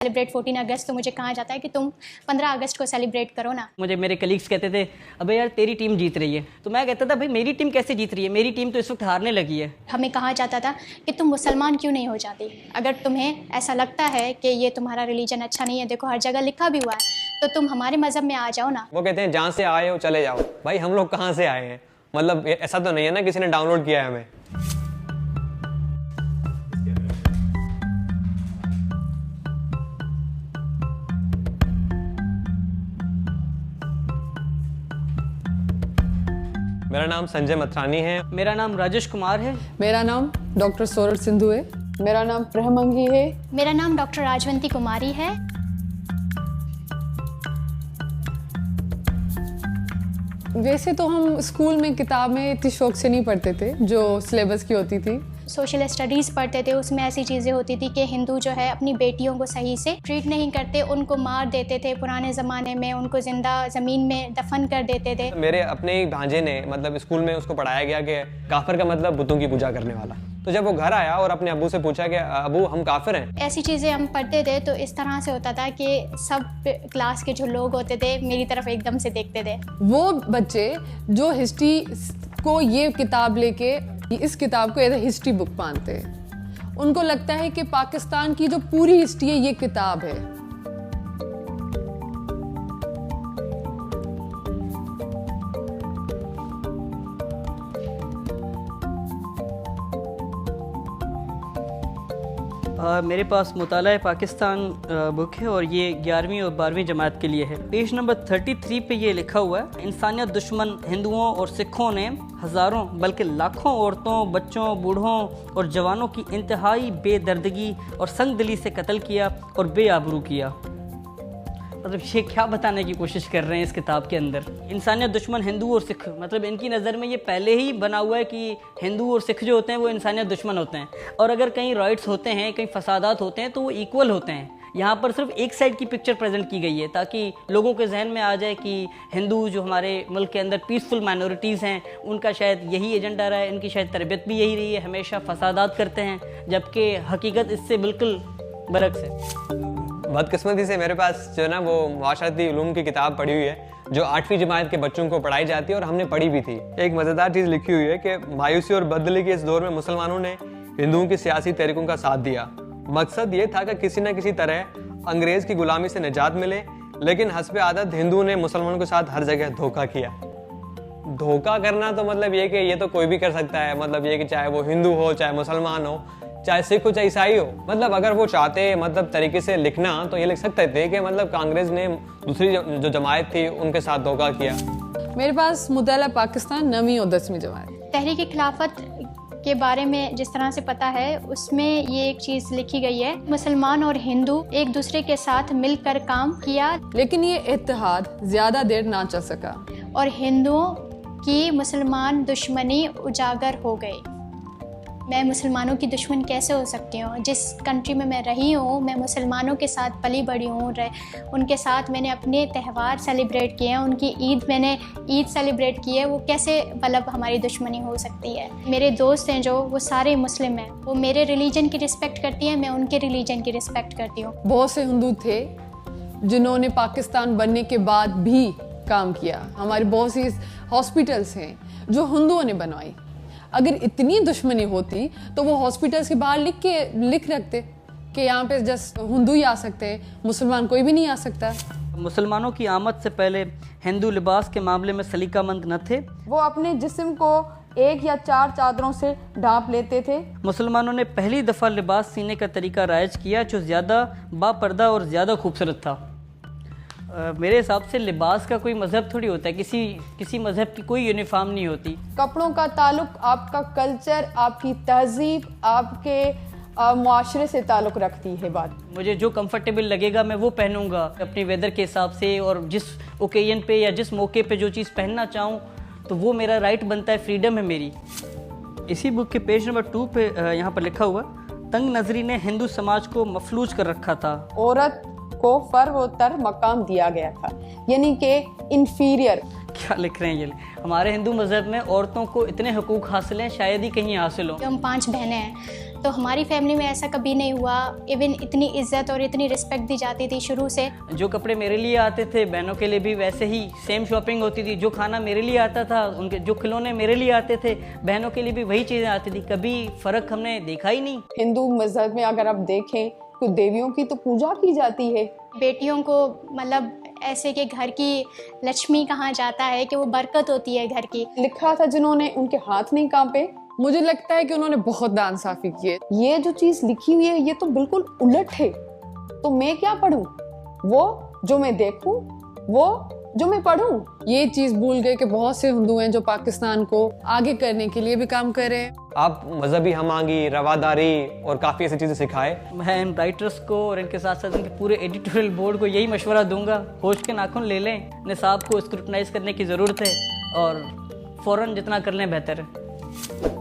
Celebrate 14 अगस्त, तो मुझे कहा जाता है कि तुम 15 अगस्त को सेलिब्रेट करो ना। मुझे मेरे कलीग्स कहते थे अबे यार तेरी टीम जीत रही है, तो मैं कहता था भाई मेरी टीम कैसे जीत रही है, मेरी टीम तो इस वक्त हारने लगी है। हमें कहा जाता था कि तुम मुसलमान क्यों नहीं हो जाती, अगर तुम्हें ऐसा लगता है कि ये तुम्हारा रिलीजन अच्छा नहीं है, देखो हर जगह लिखा भी हुआ है, तो तुम हमारे मज़हब में आ जाओ ना। वो कहते हैं जहाँ से आए हो चले जाओ। भाई हम लोग कहाँ से आए हैं, मतलब ऐसा तो नहीं है ना किसी ने डाउनलोड किया है हमें। मेरा नाम संजय मथरानी है। मेरा नाम राजेश कुमार है। मेरा नाम डॉक्टर सोरठ सिंधु है। मेरा नाम प्रहमंगी है। मेरा नाम डॉक्टर राजवंती कुमारी है। वैसे तो हम स्कूल में किताबें इतनी शौक से नहीं पढ़ते थे जो सिलेबस की होती थी। सोशल स्टडीज़ पढ़ते थे, उसमें ऐसी चीज़ें होती थी कि हिंदू जो है अपनी बेटियों को सही से ट्रीट नहीं करते, उनको मार देते थे, पुराने ज़माने में उनको ज़िंदा ज़मीन में दफन कर देते थे। मेरे अपने ही भांजे ने मतलब स्कूल में उसको पढ़ाया गया कि काफिर का मतलब बुतों की पूजा करने वाला। तो जब वो घर आया और अपने अब्बू से पूछा कि अब्बू हम काफिर हैं, ऐसी चीज़ें हम पढ़ते थे तो इस तरह से होता था कि सब क्लास के जो लोग होते थे मेरी तरफ एकदम से देखते थे। वो बच्चे जो हिस्ट्री को ये किताब लेके इस किताब को एज ए हिस्ट्री बुक मानते हैं, उनको लगता है कि पाकिस्तान की जो पूरी हिस्ट्री है ये किताब है। मेरे पास मुताला पाकिस्तान बुक है और ये 11वीं और 12वीं जमात के लिए है। पेज नंबर 33 पे ये लिखा हुआ है, इंसानियत दुश्मन हिंदुओं और सिखों ने हज़ारों बल्कि लाखों औरतों, बच्चों, बूढ़ों और जवानों की इंतहाई बेदर्दगी और संगदिली से कत्ल किया और बेआबरू किया। मतलब ये क्या बताने की कोशिश कर रहे हैं इस किताब के अंदर। इंसानियत दुश्मन हिंदू और सिख, मतलब इनकी नज़र में ये पहले ही बना हुआ है कि हिंदू और सिख जो होते हैं वो इंसानियत दुश्मन होते हैं, और अगर कहीं राइट्स होते हैं, कहीं फसादात होते हैं तो वो इक्वल होते हैं। यहाँ पर सिर्फ एक साइड की पिक्चर प्रेजेंट की गई है ताकि लोगों के जहन में आ जाए कि हिंदू जो हमारे मुल्क के अंदर पीसफुल माइनॉरिटीज़ हैं उनका शायद यही एजेंडा रहा है, इनकी शायद तरबियत भी यही रही है, हमेशा फसादात करते हैं, जबकि हकीकत इससे बिल्कुल बरक्स है। बदकिस्मती से मेरे पास जो है ना वो माशरती उलूम की किताब पढ़ी हुई है जो 8वीं जमात के बच्चों को पढ़ाई जाती है और हमने पढ़ी भी थी। एक मज़ेदार चीज़ लिखी हुई है कि मायूसी और बदली के इस दौर में मुसलमानों ने हिंदुओं की सियासी तहरीकों का साथ दिया। मकसद ये था कि किसी न किसी तरह अंग्रेज़ की गुलामी से निजात मिले, लेकिन हस्बे आदत हिंदुओं ने मुसलमानों के साथ हर जगह धोखा किया। धोखा करना तो मतलब ये कि ये तो कोई भी कर सकता है, मतलब ये कि चाहे वो हिंदू हो, चाहे मुसलमान हो, चाहे सिख हो, चाहे ईसाई हो। मतलब अगर वो चाहते मतलब तरीके से लिखना तो ये लिख सकते थे कि मतलब कांग्रेस ने दूसरी जो जमात थी उनके साथ धोखा किया। मेरे पास मुताला पाकिस्तान 9वीं और 10वीं जमात। तहरीक खिलाफत के बारे में जिस तरह से पता है उसमें ये एक चीज़ लिखी गई है, मुसलमान और हिंदू एक दूसरे के साथ मिलकर काम किया, लेकिन ये इत्तेहाद ज़्यादा देर ना चल सका और हिंदुओं की मुसलमान दुश्मनी उजागर हो गई। मैं मुसलमानों की दुश्मन कैसे हो सकती हूँ? जिस कंट्री में मैं रही हूँ, मैं मुसलमानों के साथ पली बड़ी हूँ, उनके साथ मैंने अपने त्यौहार सेलिब्रेट किए हैं, उनकी मैंने ईद सेलिब्रेट की है, वो कैसे मतलब हमारी दुश्मनी हो सकती है? मेरे दोस्त हैं जो वो सारे मुस्लिम हैं, वो मेरे रिलीजन की रिस्पेक्ट करती हैं, मैं उनके रिलीजन की रिस्पेक्ट करती हूँ। बहुत से हिंदू थे जिन्होंने पाकिस्तान बनने के बाद भी काम किया। हमारे बहुत सी हॉस्पिटल्स हैं जो हिंदुओं ने बनवाई। अगर इतनी दुश्मनी होती तो वो हॉस्पिटल्स के बाहर लिख रखते कि यहाँ पे जस्ट हिंदू ही आ सकते हैं, मुसलमान कोई भी नहीं आ सकता। मुसलमानों की आमद से पहले हिंदू लिबास के मामले में सलीकामंद न थे। वो अपने जिस्म को 1 या 4 चादरों से ढांप लेते थे। मुसलमानों ने पहली दफ़ा लिबास सीने का तरीका राइज किया जो ज़्यादा बापर्दा और ज़्यादा खूबसूरत था। मेरे हिसाब से लिबास का कोई मज़हब थोड़ी होता है, किसी मज़हब की कोई यूनिफॉर्म नहीं होती। कपड़ों का ताल्लुक आपका कल्चर, आपकी तहजीब, आपके मुआशरे से ताल्लुक रखती है बात। मुझे जो कंफर्टेबल लगेगा मैं वो पहनूंगा अपनी वेदर के हिसाब से, और जिस ओकेजन पे या जिस मौके पे जो चीज़ पहनना चाहूँ तो वो मेरा राइट बनता है, फ्रीडम है मेरी। इसी बुक के पेज नंबर 2 पे यहाँ पर लिखा हुआ, तंग नज़री ने हिंदू समाज को मफलूज कर रखा था। औरत को फर्वतर मकाम दिया गया था, यानी कि इंफीरियर। क्या लिख रहे हैं ये? हमारे हिंदू मज़हब में औरतों को इतने हकूक़ हासिल हैं शायद ही कहीं हासिल हो। हम 5 बहनें हैं तो हमारी फैमिली में ऐसा कभी नहीं हुआ। इवन इतनी इज्जत और इतनी रिस्पेक्ट दी जाती थी शुरू से। जो कपड़े मेरे लिए आते थे बहनों के लिए भी वैसे ही सेम शॉपिंग होती थी। जो खाना मेरे लिए आता था, उनके जो खिलौने मेरे लिए आते थे, बहनों के लिए भी वही चीज़ें आती थी। कभी फ़र्क हमने देखा ही नहीं। हिंदू मजहब में अगर आप देखें तो देवियों की तो पूजा की जाती है। बेटियों को मतलब ऐसे कि घर की लक्ष्मी कहा जाता है कि वो बरकत होती है घर की। लिखा था जिन्होंने, उनके हाथ नहीं कांपे। मुझे लगता है कि उन्होंने बहुत नाइंसाफी की है। ये जो चीज लिखी हुई है ये तो बिल्कुल उलट है। तो मैं क्या पढूं? वो जो मैं देखूं, वो जो मैं पढूं। ये चीज भूल गए कि बहुत से हिंदू हैं जो पाकिस्तान को आगे करने के लिए भी काम कर रहे हैं। आप मजहबी हमांगी, रवादारी और काफ़ी ऐसी चीज़ें सिखाए। मैं इन राइटर्स को और इनके साथ साथ इनके पूरे एडिटोरियल बोर्ड को यही मशवरा दूंगा, होश के नाखून ले लें। निसाब को स्क्रूटनाइज करने की ज़रूरत है और फ़ौरन जितना कर लें बेहतर है।